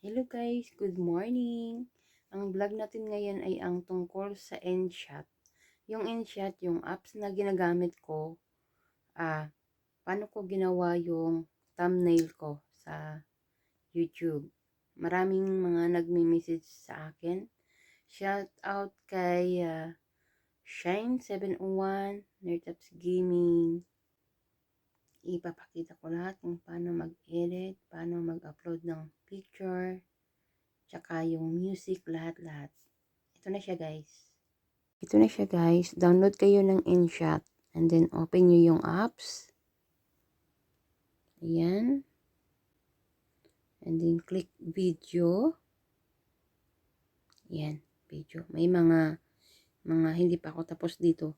Hello guys, good morning. Ang vlog natin ngayon ay ang tungkol sa Inshot. Yung Inshot, yung apps na ginagamit ko, paano ko ginawa yung thumbnail ko sa YouTube. Maraming mga nagme-message sa akin. Shout out kay Shine701, Nertaps Gaming. Ipapakita ko lahat kung paano mag-edit, paano mag-upload ng picture, tsaka yung music, lahat-lahat. Ito na siya guys. Download kayo ng Inshot. And then open nyo yung apps. Ayan. And then click video. Ayan, video. May mga hindi pa ako tapos dito.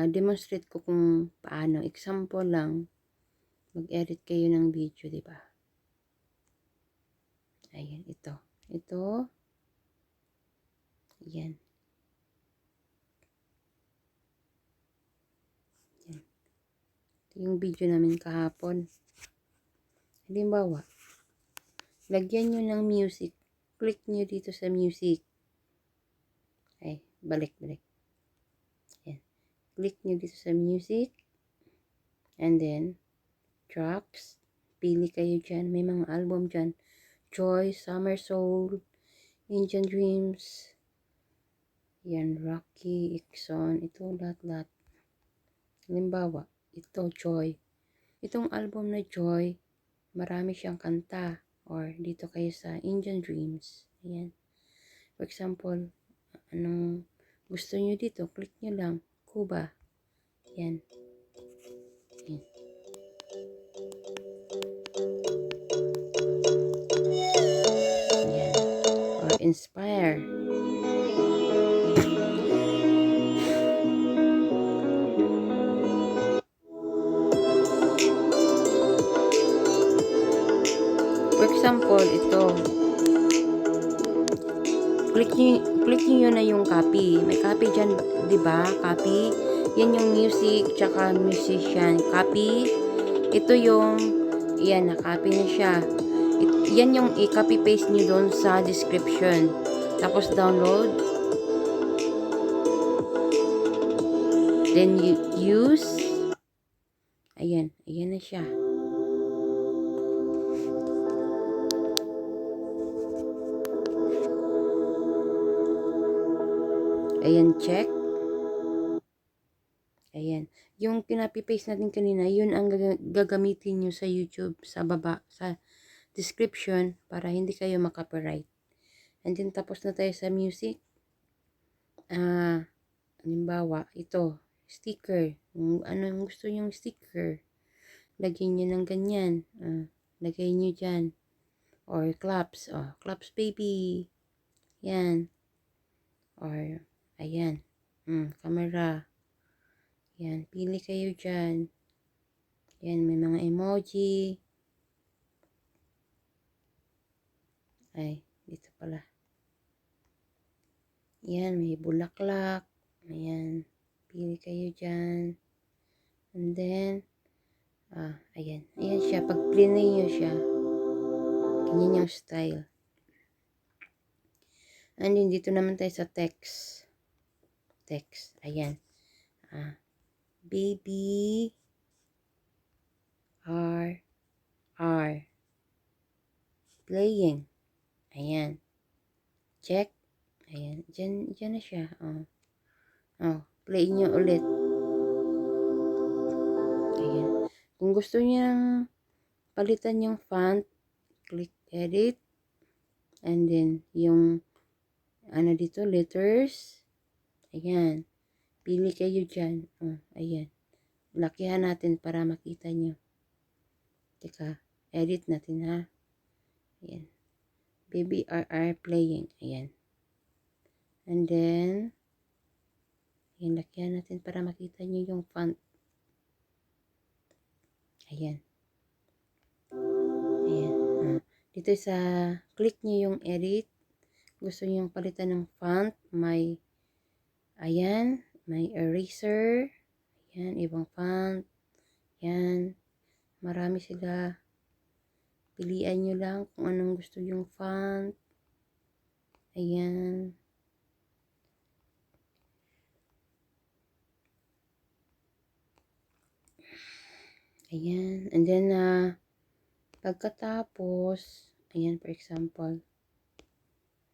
Demonstrate ko kung paano. Example lang. Mag-edit kayo ng video, di ba? Ayan, ito. Ayan. Ito yung video namin kahapon. Halimbawa, lagyan nyo ng music. Click nyo dito sa music. Ay, balik. Ayan. Click nyo dito sa music. And then, tracks. Pili kayo dyan. May mga album dyan. Joy, Summer Soul, Indian Dreams. Yan, Rocky, Exxon. Ito, lahat. Halimbawa, ito, Joy. Itong album na Joy, marami siyang kanta. Or, dito kayo sa Indian Dreams. Ayan. For example, anong gusto nyo dito, click nyo lang. Cuba. Yan. Yan. Yan. Or inspire. For example, ito. Click niyo na yung copy. May copy dyan, di ba? Copy. Yan yung music, tsaka musician. Copy. Ito yung, yan, na-copy na siya. Yan yung i-copy paste niyo doon sa description. Tapos download. Then you use. Ayan na siya. Ayan, check. Ayan. Yung pinapipaste natin kanina, yun ang gagamitin nyo sa YouTube, sa baba, sa description, para hindi kayo makapiright. And then, tapos na tayo sa music. Halimbawa, ito, sticker. Ano yung gusto nyong sticker? Lagyan nyo ng ganyan. Lagay nyo dyan. Or claps. Claps baby. Yan. Or, ayan. Camera. Yan, pili kayo dyan. Yan, may mga emoji. Ay, dito pala. Yan, may bulaklak. Ayan, pili kayo dyan. And then, ayan. Ayan siya. Pag plinay nyo siya, ganyan yung style. And then, dito naman tayo sa text. Ayan. Baby R playing. Ayan. Check. Ayan. Diyan na siya. Play nyo ulit. Ayan. Kung gusto nyo palitan yung font, click edit. And then, yung dito, letters. Ayan. Pili kayo dyan. Ayan. Lakihan natin para makita nyo. Teka, edit natin ha. Ayan. Baby RR playing. Ayan. And then, ayan, lakihan natin para makita nyo yung font. Ayan. Ayan. Dito sa, click nyo yung edit. Gusto nyo yung palitan ng font. Ayan. May eraser. Ayan, ibang font. Ayan. Marami sila. Pilian nyo lang kung anong gusto yung font. Ayan. Ayan. And then, pagkatapos, ayan, for example,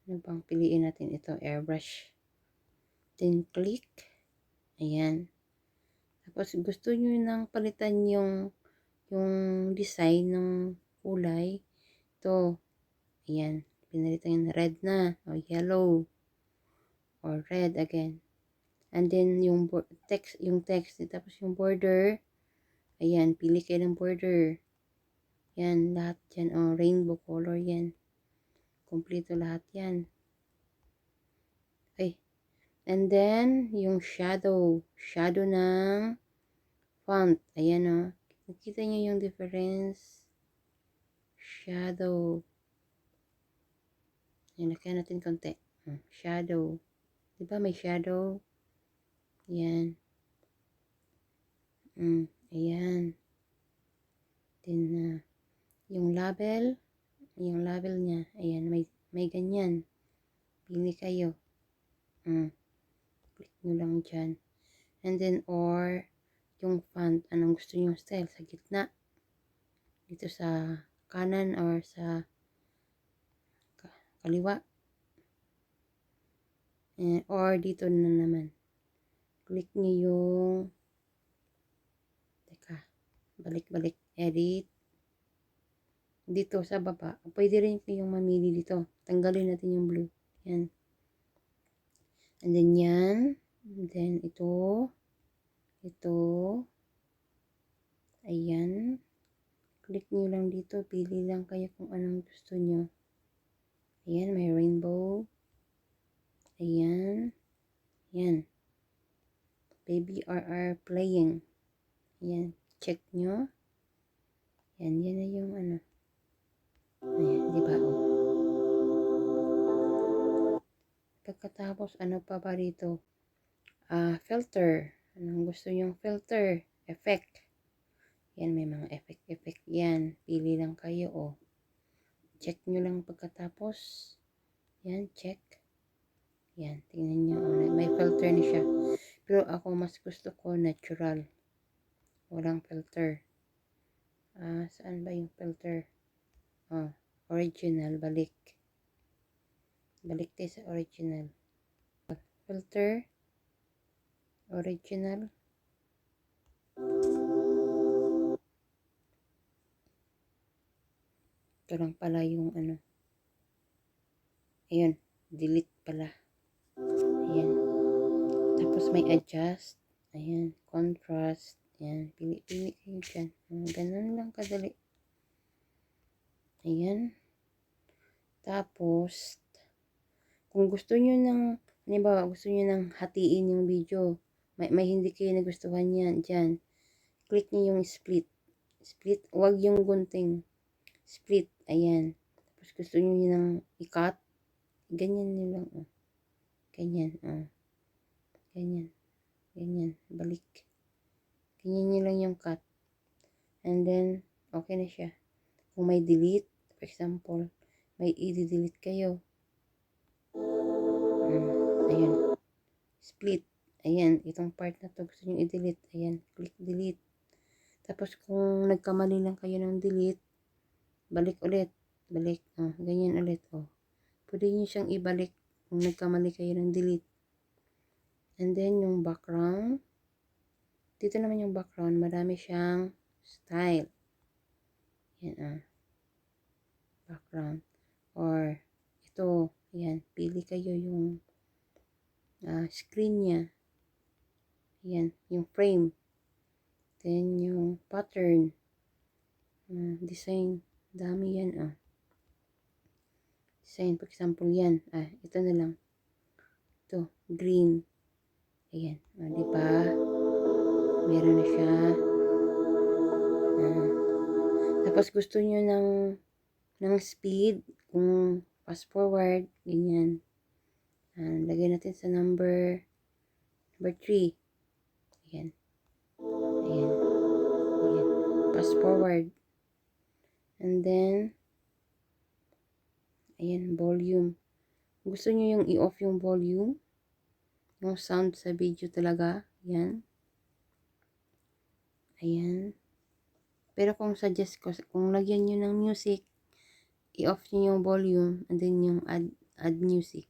ano bang piliin natin ito? Airbrush. Then, click. Ayan. Tapos, gusto nyo nang palitan yung design ng kulay. Ito. Ayan. Pinalitan yung red na. O yellow. Or red again. And then, yung text. Tapos, yung border. Ayan. Pili kayo ng border. Yan. Lahat yan. O, rainbow color yan. Kompleto lahat yan. Okay. And then, yung shadow. Shadow ng font. Ayan o. Nakita nyo yung difference. Shadow. Ayan, nakaya natin konti. Shadow. Diba may shadow? Ayan. Ayan. Then, yung label. Yung label niya. Ayan, may ganyan. Pili kayo. Click nyo lang dyan. And then, or, yung font, anong gusto nyo style? Sa gitna. Dito sa kanan or sa kaliwa. Or, dito na naman. Click nyo yung, teka, balik-balik, edit. Dito sa baba. Pwede rin kayong mamili dito. Tanggalin natin yung blue. Yan. And then yan. And then ito. Ito. Ayan. Click nyo lang dito. Pili lang kayo kung anong gusto nyo. Ayan. May rainbow. Ayan. Yan. Baby RR playing. Ayan. Check nyo. Yan. Yan na yung ano. Ayan. Diba? Pagkatapos, ano pa ba dito? Filter. Anong gusto yung filter? Effect. Yan, may mga effect. Yan, pili lang kayo, Check nyo lang pagkatapos. Yan, check. Yan, tingnan nyo. May filter na siya. Pero ako, mas gusto ko natural. Walang filter. Saan ba yung filter? Original, balik. Balik tayo sa original. Filter. Original. Ito lang pala yung ano. Ayun. Delete pala. Ayan. Tapos may adjust. Ayan. Contrast. Ayan. Pili-pili kayo dyan. Ganun lang kadali. Ayan. Tapos, kung gusto nyo ng, halimbawa, gusto nyo ng hatiin yung video. May hindi kayo nagustuhan yan. Dyan. Click nyo yung split. Split. Huwag yung gunting. Split. Ayan. Tapos gusto nyo ng i-cut. Ganyan nyo lang. Ganyan. Ganyan. Ganyan. Balik. Ganyan nyo lang yung cut. And then, okay na siya. Kung may delete, for example, may i-delete kayo. Ayan. Split. Ayan. Itong part na to gusto nyo i-delete. Ayan. Click delete. Tapos kung nagkamali lang kayo ng delete, balik ulit. Balik. Ganyan ulit. Pwede nyo siyang ibalik kung nagkamali kayo ng delete. And then yung background. Dito naman yung background. Marami siyang style. Yan. Background. Or ito. Yan. Pili kayo yung screen niya. Yan. Yung frame. Then yung pattern. Design. Dami yan. Design. For example yan. Ito na lang. Ito. Green. Ayan. Diba? Meron na siya. Tapos gusto nyo ng speed. Kung fast forward. Ganyan. Lagay natin sa number 3. Ayan. Ayan. Fast forward. And then, ayan, volume. Gusto nyo yung i-off yung volume, yung sound sa video talaga, yan. Ayan. Pero kung suggest ko, kung lagyan nyo ng music, i-off nyo yung volume, and then yung add music.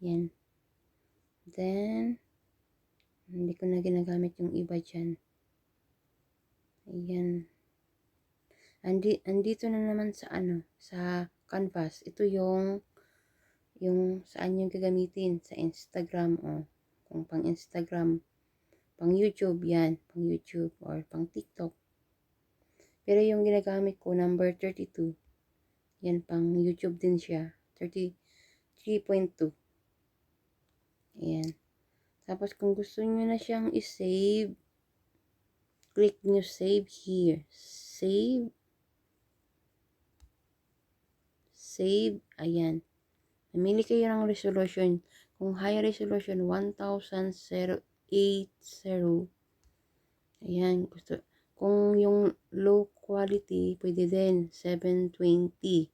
Yan. Then, hindi ko na ginagamit yung iba dyan. Ayan. Andito na naman sa sa canvas. Ito yung saan yung gagamitin. Sa Instagram, kung pang Instagram, pang YouTube, yan. Pang YouTube, or pang TikTok. Pero yung ginagamit ko, number 32. Yan, pang YouTube din siya. 33.2. Ayan. Tapos, kung gusto nyo na siyang i-save, click nyo save here. Save. Save. Ayan. Namili kayo ng resolution. Kung high resolution, 1080. Ayan. Kung yung low quality, pwede din. 720.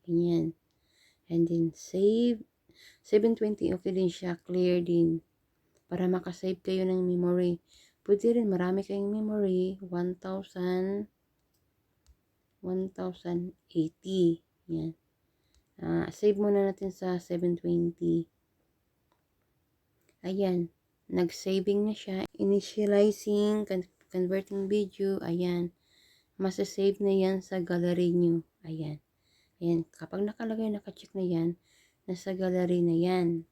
Ganyan. And then, save. 720, okay din siya. Clear din. Para makasave kayo ng memory. Pwede rin, marami kayong memory. 1080. Yan. Save muna natin sa 720. Ayan. Nag-saving na siya. Initializing, converting video. Ayan. Masasave na yan sa gallery nyo. Ayan. Ayan. Kapag nakalagay, nakacheck na yan, nasa gallery na yan.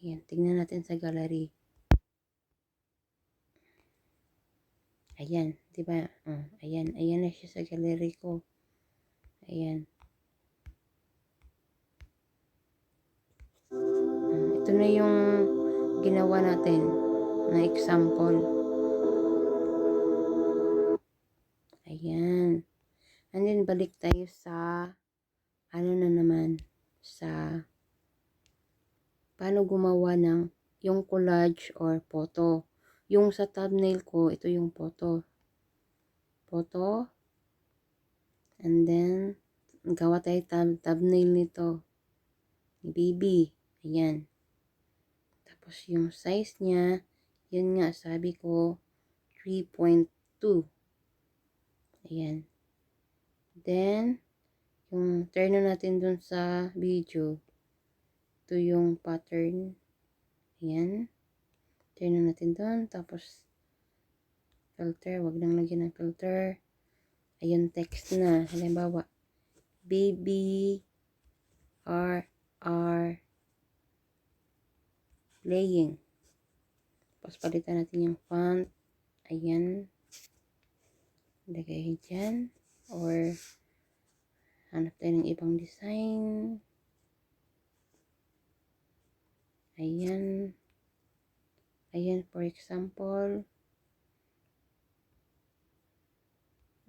Ayan. Tingnan natin sa gallery. Ayan. Diba? Ayan. Ayan na siya sa gallery ko. Ayan. Ito na yung ginawa natin na example. Ayan. And then, balik tayo sa na naman, sa paano gumawa ng yung collage or photo. Yung sa thumbnail ko, ito yung photo. Photo. And then, gawa tayo thumbnail nito. Ni baby. Ayan. Tapos yung size niya, yun nga, sabi ko, 3.2. Ayan. Then, yung turn natin dun sa video, ito yung pattern. Ayan. Turn natin dun. Tapos, filter. Wag nang lagyan ng filter. Ayun, text na. Halimbawa, baby are playing. Tapos, palitan natin yung font. Ayan. Lagay dyan. Or, hanap tayo ng ibang design. Ayan. Ayan, for example.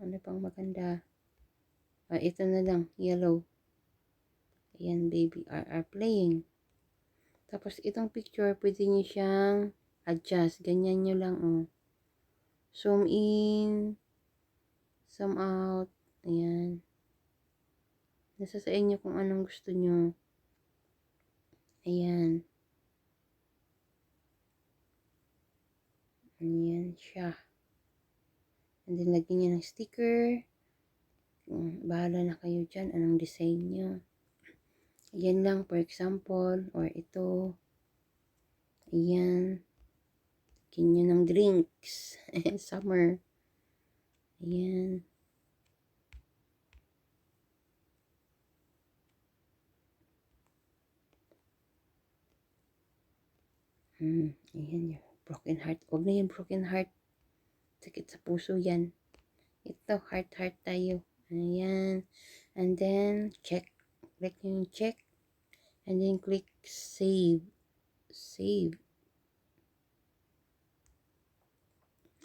Ano pang maganda? Ito na lang, yellow. Ayan, baby are playing. Tapos, itong picture, pwede nyo siyang adjust. Ganyan nyo lang, Zoom in. Zoom out. Ayan. Nasa sa inyo kung anong gusto nyo. Ayan. Ayan siya. And then, lagyan nyo ng sticker. Bahala na kayo dyan. Anong design nyo. Ayan lang, for example. Or ito. Ayan. Lagyan nyo ng drinks. Summer. Ayan. Ayan yun. Broken heart. Huwag na yan, broken heart. Sakit sa puso yan. Ito, heart tayo. Ayan. And then, check. Click yung check. And then, click save. Save.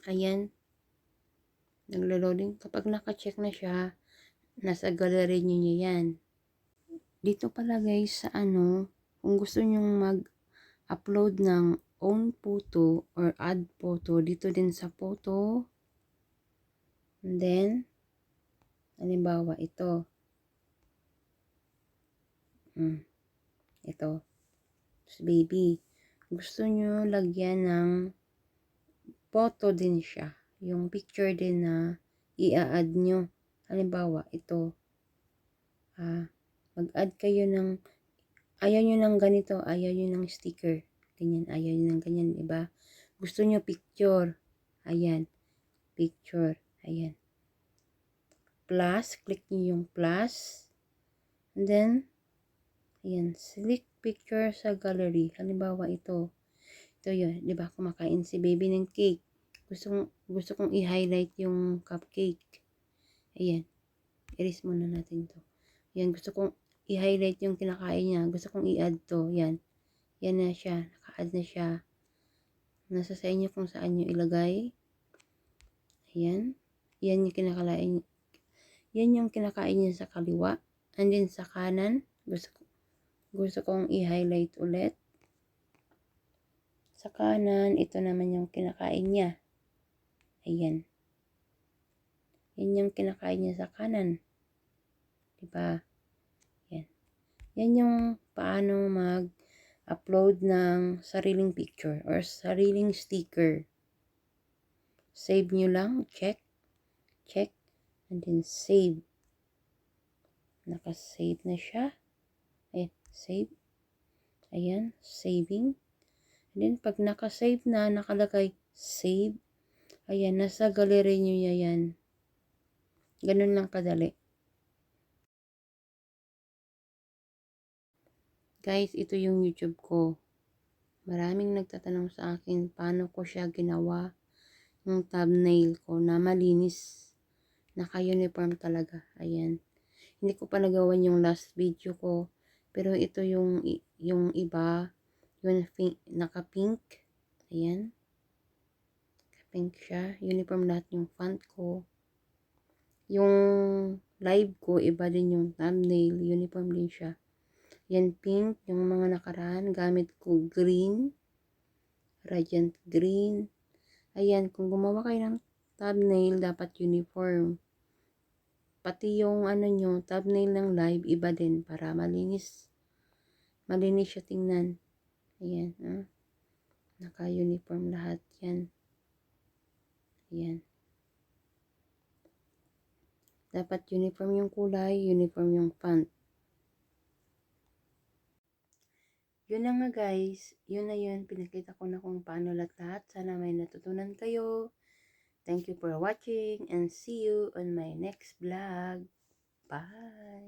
Ayan. Naglo-loading. Kapag naka-check na siya, nasa gallery nyo niya yan. Dito pala guys, sa kung gusto nyong mag-upload ng own photo or add photo, dito din sa photo. And then, Halimbawa, ito. Ito. Tapos baby. Gusto nyo lagyan ng photo din siya. Yung picture din na i-add nyo. Halimbawa, ito. Mag-add kayo ng, ayaw nyo ng ganito, ayaw nyo ng sticker. Ganyan, ayaw nyo ng ganyan, diba? Gusto nyo picture. Ayan. Picture. Ayan. Plus, click nyo yung plus. And then, ayan, select picture sa gallery. Halimbawa, ito. Ito yun, di ba? Kumakain si baby ng cake. Gusto kong i-highlight yung cupcake. Ayan. Erase muna natin to. Ayan, gusto kong i-highlight yung kinakain niya. Gusto kong i-add to. Yan. Yan na siya. Naka-add na siya. Nasa sa inyo kung saan nyo ilagay. Ayan. Yan yung kinakain. Yan yung kinakain niya sa kaliwa. And then sa kanan, gusto kong i-highlight ulit. Sa kanan, ito naman yung kinakain niya. Ayan. Yan yung kinakain niya sa kanan. Diba? Yan. Yan yung paano mag-upload ng sariling picture or sariling sticker. Save nyo lang. Check. Check. And then save. Naka-save na siya. Ayan. Save. Ayan. Saving. And then pag naka-save na, nakalagay save. Ayan. Nasa gallery nyo yan. Ganun lang kadali. Guys, ito yung YouTube ko. Maraming nagtatanong sa akin paano ko siya ginawa yung thumbnail ko na malinis. Naka-uniform talaga. Ayan. Hindi ko pa nagawan yung last video ko. Pero ito yung iba. Yung naka-pink. Ayan. Naka-pink siya. Uniform lahat yung font ko. Yung live ko, iba din yung thumbnail. Uniform din siya. Yan pink. Yung mga nakaraan, gamit ko green. Radiant green. Ayan, kung gumawa kayo ng thumbnail, dapat uniform. Pati yung nyo, thumbnail ng live, iba din para malinis. Malinis siya tingnan. Ayan, naka-uniform lahat yan. Ayan. Dapat uniform yung kulay, uniform yung font. Yun na nga guys. Yun na yun. Pinakita ko na kung paano lahat. Sana may natutunan kayo. Thank you for watching and see you on my next vlog. Bye!